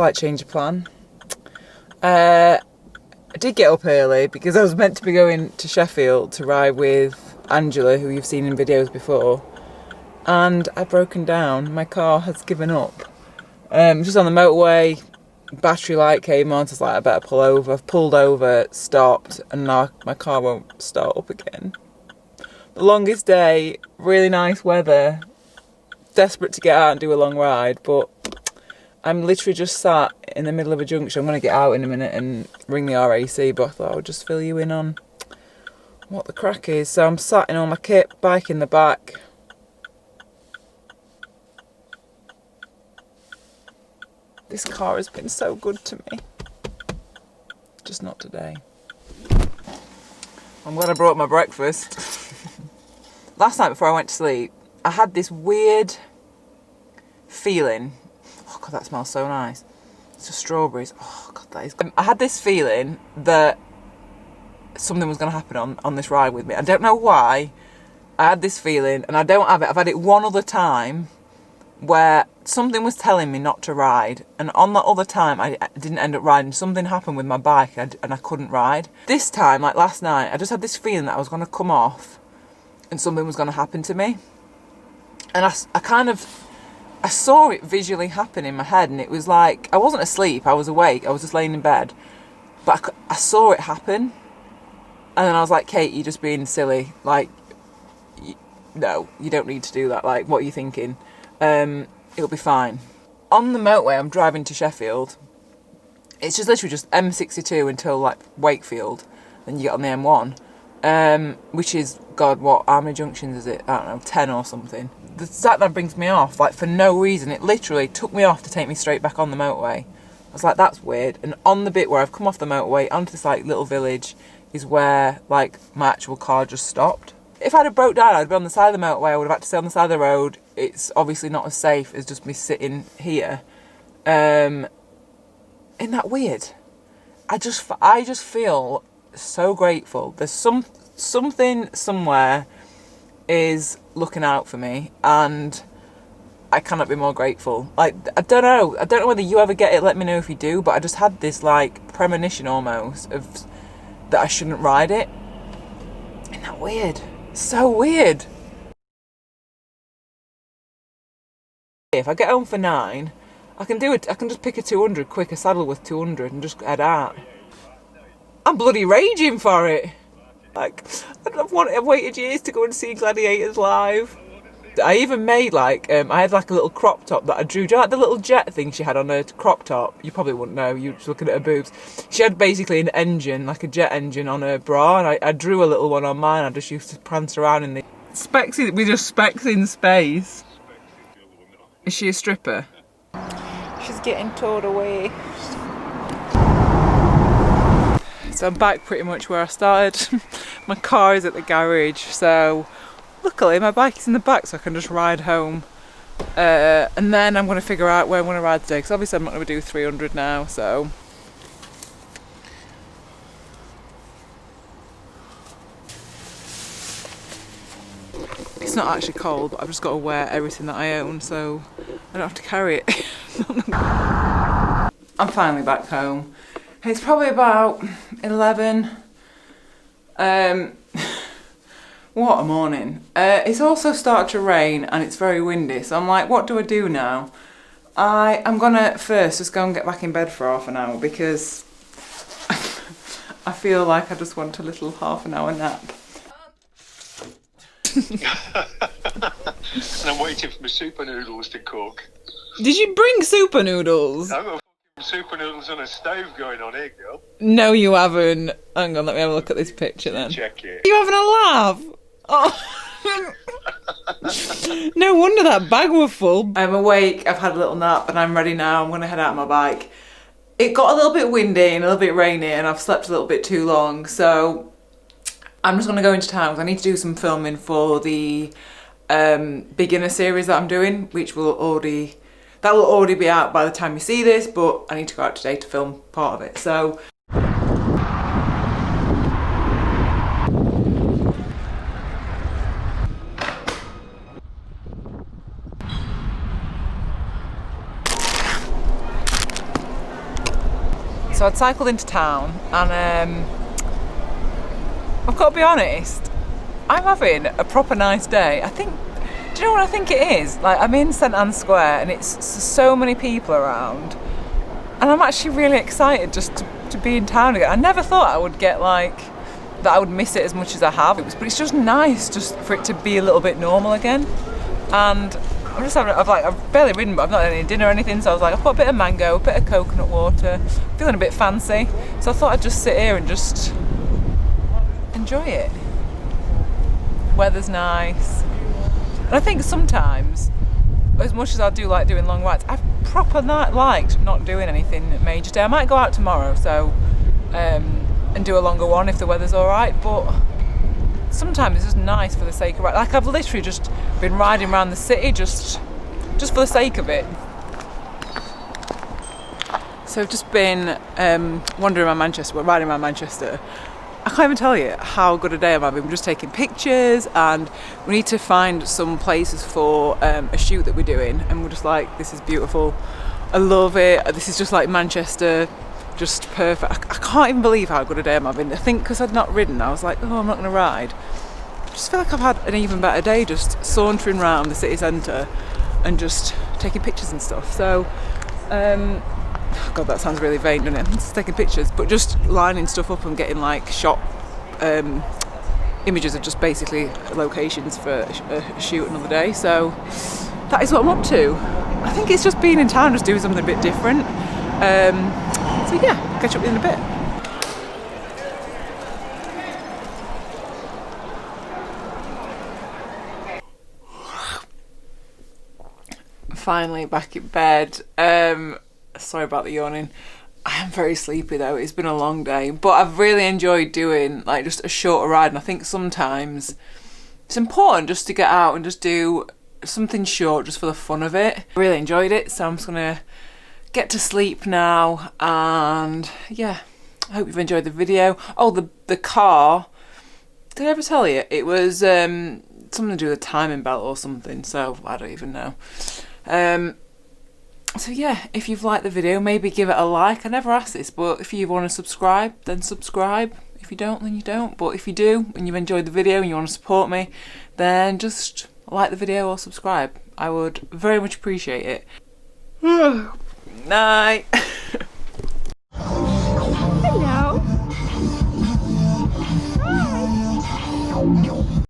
slight change of plan. I did get up early because I was meant to be going to Sheffield to ride with Angela, who you've seen in videos before, and I've broken down. My car has given up. Just on the motorway, battery light came on, so I was like, I better pull over. I've pulled over, stopped, and now my car won't start up again. The longest day, really nice weather, desperate to get out and do a long ride, but I'm literally just sat in the middle of a junction. I'm going to get out in a minute and ring the RAC, but I thought I would just fill you in on what the crack is. So I'm sat in all my kit, bike in the back. This car has been so good to me. Just not today. I'm glad I brought my breakfast. Last night before I went to sleep, I had this weird feeling. Oh God, that smells so nice. It's just strawberries. Oh God, that is good. I had this feeling that something was going to happen on this ride with me. I don't know why. I had this feeling, and I don't have it. I've had it one other time where something was telling me not to ride, and on that other time I didn't end up riding. Something happened with my bike and I couldn't ride. This time, like last night, I just had this feeling that I was going to come off and something was going to happen to me. And I saw it visually happen in my head, and it was like, I wasn't asleep, I was awake, I was just laying in bed, but I saw it happen, and then I was like, Kate, you're just being silly, like, no, you don't need to do that, like, what are you thinking? It'll be fine. On the motorway, I'm driving to Sheffield. It's just literally just M62 until like Wakefield, then you get on the M1, which is, God, how many junctions is it? I don't know, 10 or something. The sat-nav brings me off, like, for no reason. It literally took me off to take me straight back on the motorway. I was like, that's weird. And on the bit where I've come off the motorway onto this like little village is where like my actual car just stopped. If I'd have broke down, I'd be on the side of the motorway. I would have had to stay on the side of the road. It's obviously not as safe as just me sitting here. Isn't that weird? I just feel so grateful. There's something somewhere is looking out for me, and I cannot be more grateful. Like, I don't know whether you ever get it. Let me know if you do. But I just had this like premonition almost of that I shouldn't ride it. Isn't that weird? So weird. If I get home for 9, I can do it. I can just pick a 200 quick, a saddle with 200, and just head out. I'm bloody raging for it. Like, I've waited years to go and see Gladiators live. I even made like I had like a little crop top that I drew. Do you like the little jet thing she had on her crop top? You probably wouldn't know. You're just looking at her boobs. She had basically an engine, like a jet engine, on her bra, and I drew a little one on mine. I just used to prance around in the specs. We just specs in space. Is she a stripper? She's getting towed away. So I'm back pretty much where I started. My car is at the garage, so luckily my bike is in the back, so I can just ride home. And then I'm going to figure out where I'm going to ride today, because obviously I'm not going to do 300 now, so. It's not actually cold, but I've just got to wear everything that I own, so I don't have to carry it. I'm finally back home. It's probably about 11. What a morning. It's also started to rain and it's very windy, so I'm like, what do I do now? I'm gonna first just go and get back in bed for half an hour, because I feel like I just want a little half an hour nap. And I'm waiting for my super noodles to cook. Did you bring super noodles? I've got super noodles on a stove going on here, girl. No, you haven't. Hang on, let me have a look at this picture then. Check it. Are you having a laugh? Oh. No wonder that bag was full. I'm awake, I've had a little nap, and I'm ready now. I'm going to head out on my bike. It got a little bit windy and a little bit rainy, and I've slept a little bit too long, so I'm just going to go into town because I need to do some filming for the beginner series that I'm doing, which will already be out by the time you see this, but I need to go out today to film part of it. So So I'd cycled into town and I've got to be honest, I'm having a proper nice day. I think, do you know what I think it is? Like, I'm in St Anne's Square and it's so many people around, and I'm actually really excited just to be in town again. I never thought I would get like, that I would miss it as much as I have. But it's just nice just for it to be a little bit normal again. And I'm just having, I've barely ridden, but I've not had any dinner or anything, so I was like, I've got a bit of mango, a bit of coconut water, feeling a bit fancy. So I thought I'd just sit here and just enjoy it. Weather's nice. And I think sometimes, as much as I do like doing long rides, I've proper liked not doing anything major today. I might go out tomorrow, so and do a longer one if the weather's alright, but sometimes it's just nice for the sake of it. Like, I've literally just been riding around the city just for the sake of it. So I've just been wandering around Manchester, riding around Manchester. I can't even tell you how good a day I'm having. We're just taking pictures, and we need to find some places for a shoot that we're doing, and we're just like, this is beautiful. I love it. This is just like Manchester, just perfect. I can't even believe how good a day I'm having. I think because I'd not ridden, I was like, oh, I'm not going to ride. I just feel like I've had an even better day just sauntering around the city centre and just taking pictures and stuff. So, God, that sounds really vain, doesn't it? Just taking pictures, but just lining stuff up and getting like shot images of just basically locations for a shoot another day. So that is what I'm up to. I think it's just being in town, just doing something a bit different. So yeah, catch up with you in a bit. Finally back in bed. Sorry about the yawning. I am very sleepy though. It's been a long day, but I've really enjoyed doing like just a shorter ride, and I think sometimes it's important just to get out and just do something short just for the fun of it. I really enjoyed it, so I'm just gonna get to sleep now, and yeah, I hope you've enjoyed the video. Oh, the car, did I ever tell you? It was something to do with a timing belt or something, so I don't even know. So yeah, if you've liked the video, maybe give it a like. I never ask this, but if you want to subscribe, then subscribe. If you don't, then you don't. But if you do, and you've enjoyed the video and you want to support me, then just like the video or subscribe. I would very much appreciate it. Night.